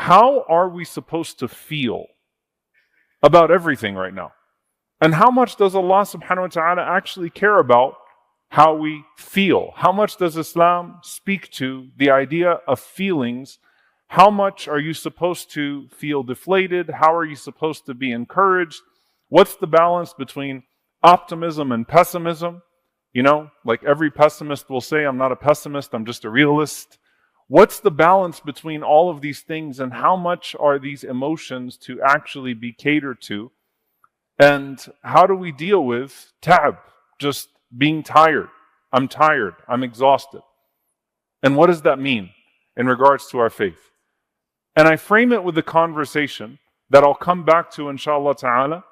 how are we supposed to feel about everything right now? And how much does Allah subhanahu wa ta'ala actually care about how we feel? How much does Islam speak to the idea of feelings? How much are you supposed to feel deflated? How are you supposed to be encouraged? What's the balance between optimism and pessimism? You know, like every pessimist will say, I'm not a pessimist, I'm just a realist. What's the balance between all of these things, and how much are these emotions to actually be catered to? And how do we deal with ta'ab, just being tired? I'm exhausted. And what does that mean in regards to our faith? And I frame it with a conversation that I'll come back to, inshallah ta'ala,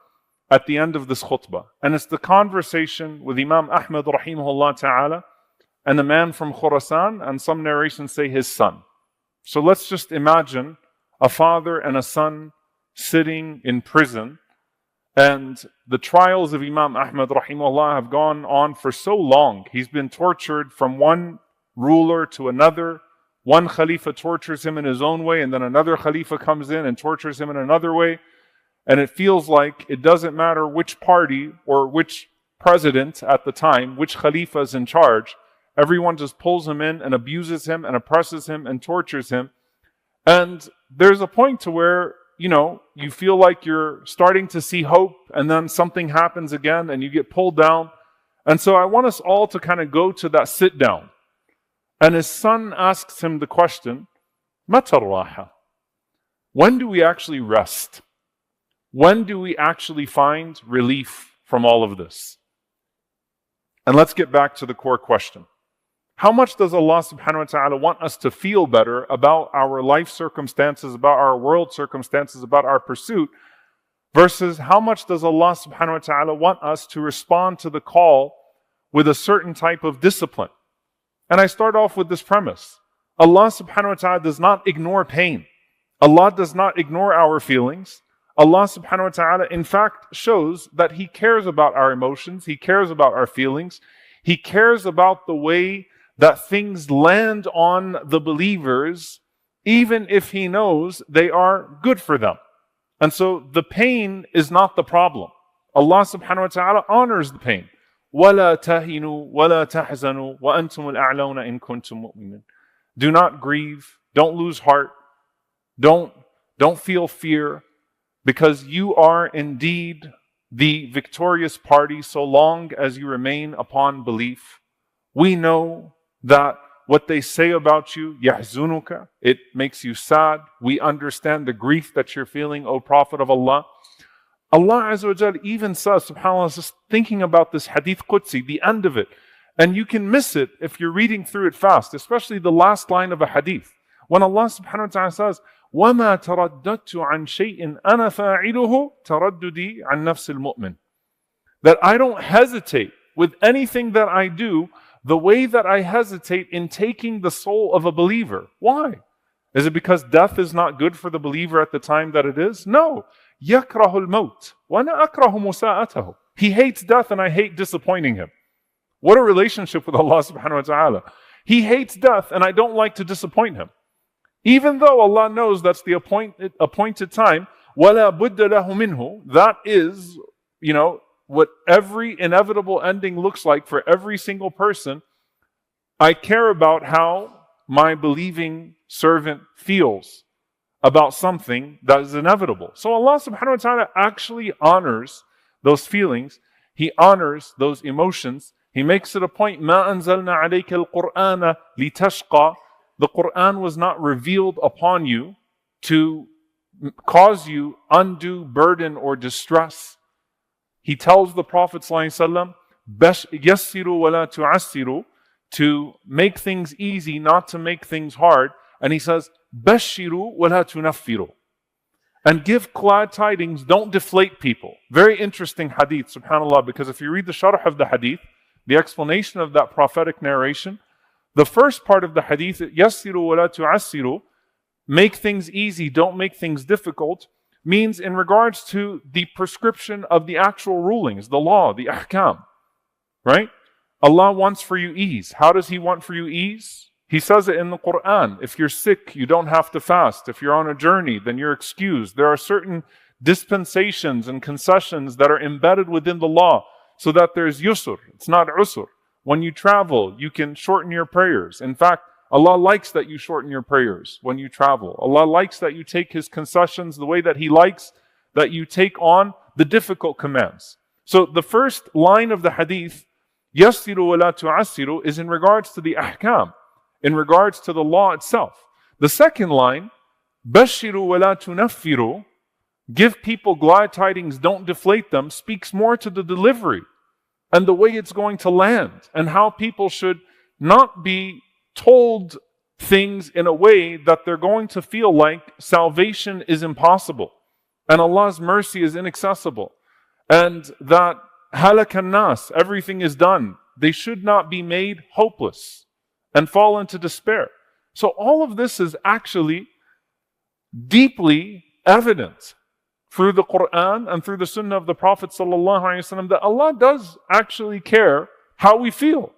at the end of this khutbah. And it's the conversation with Imam Ahmad rahimahullah ta'ala and a man from Khurasan, and some narrations say his son. So let's just imagine a father and a son sitting in prison, and the trials of Imam Ahmad rahimahullah have gone on for so long. He's been tortured from one ruler to another. One Khalifa tortures him in his own way, and then another Khalifa comes in and tortures him in another way. And it feels like it doesn't matter which party or which president at the time, which Khalifa is in charge. Everyone just pulls him in and abuses him and oppresses him and tortures him. And there's a point to where, you know, you feel like you're starting to see hope, and then something happens again and you get pulled down. And so I want us all to kind of go to that sit down. And his son asks him the question, Mata raha? When do we actually rest? When do we actually find relief from all of this? And let's get back to the core question. How much does Allah subhanahu wa ta'ala want us to feel better about our life circumstances, about our world circumstances, about our pursuit, versus how much does Allah subhanahu wa ta'ala want us to respond to the call with a certain type of discipline? And I start off with this premise. Allah subhanahu wa ta'ala does not ignore pain. Allah does not ignore our feelings. Allah subhanahu wa ta'ala, in fact, shows that He cares about our emotions. He cares about our feelings. He cares about the way that things land on the believers, even if He knows they are good for them. And so the pain is not the problem. Allah subhanahu wa ta'ala honors the pain. وَلَا تَهِنُوا وَلَا تَحْزَنُوا وَأَنْتُمُ الْأَعْلَوْنَ إِن كُنْتُم مُؤْمِنِينَ. Do not grieve. Don't lose heart. Don't feel fear, because you are indeed the victorious party so long as you remain upon belief. We know that what they say about you, يَحْزُنُكَ, it makes you sad. We understand the grief that you're feeling, O Prophet of Allah. Allah Azza wa Jal even says, subhanAllah, just thinking about this hadith Qudsi, the end of it, and you can miss it if you're reading through it fast, especially the last line of a hadith. When Allah subhanahu wa ta'ala says, وَمَا تَرَدَّدْتُ عَنْ شَيْءٍ أَنَا فَاعِلُهُ تَرَدُّدِي عَنْ نَفْسِ الْمُؤْمِنِ. That I don't hesitate with anything that I do the way that I hesitate in taking the soul of a believer. Why? Is it because death is not good for the believer at the time that it is? No. يَكْرَهُ الْمَوْتِ وَأَنَا أَكْرَهُ مُسَاءَتَهُ. He hates death and I hate disappointing him. What a relationship with Allah subhanahu wa ta'ala. He hates death and I don't like to disappoint him. Even though Allah knows that's the appointed time, وَلَا بُدَّ لَهُ مِنْهُ. That is, what every inevitable ending looks like for every single person. I care about how my believing servant feels about something that is inevitable. So Allah subhanahu wa ta'ala actually honors those feelings. He honors those emotions. He makes it a point, مَا أَنزَلْنَا عَلَيْكَ الْقُرْآنَ لِتَشْقَى. The Qur'an was not revealed upon you to cause you undue burden or distress. He tells the Prophet ﷺ, يَسِّرُوا وَلَا تُعَسِّرُوا, to make things easy, not to make things hard. And he says, بَشِّرُوا وَلَا تُنَفِّرُوا. And give glad tidings, don't deflate people. Very interesting hadith, subhanAllah, because if you read the sharh of the hadith, the explanation of that prophetic narration, the first part of the hadith, يَسِّرُوا وَلَا تُعَسِّرُوا, make things easy, don't make things difficult, means in regards to the prescription of the actual rulings, the law, the ahkam, right? Allah wants for you ease. How does He want for you ease? He says it in the Quran. If you're sick, you don't have to fast. If you're on a journey, then you're excused. There are certain dispensations and concessions that are embedded within the law so that there's yusr. It's not usr. When you travel, you can shorten your prayers. In fact, Allah likes that you shorten your prayers when you travel. Allah likes that you take His concessions the way that He likes that you take on the difficult commands. So the first line of the hadith, yassiru wa la tu'assiru, is in regards to the ahkam, in regards to the law itself. The second line, bashiru wa la tunaffiru, give people glad tidings, don't deflate them, speaks more to the delivery and the way it's going to land and how people should not be told things in a way that they're going to feel like salvation is impossible and Allah's mercy is inaccessible and that halakan nas, everything is done. They should not be made hopeless and fall into despair. So all of this is actually deeply evident through the Quran and through the Sunnah of the Prophet ﷺ that Allah does actually care how we feel.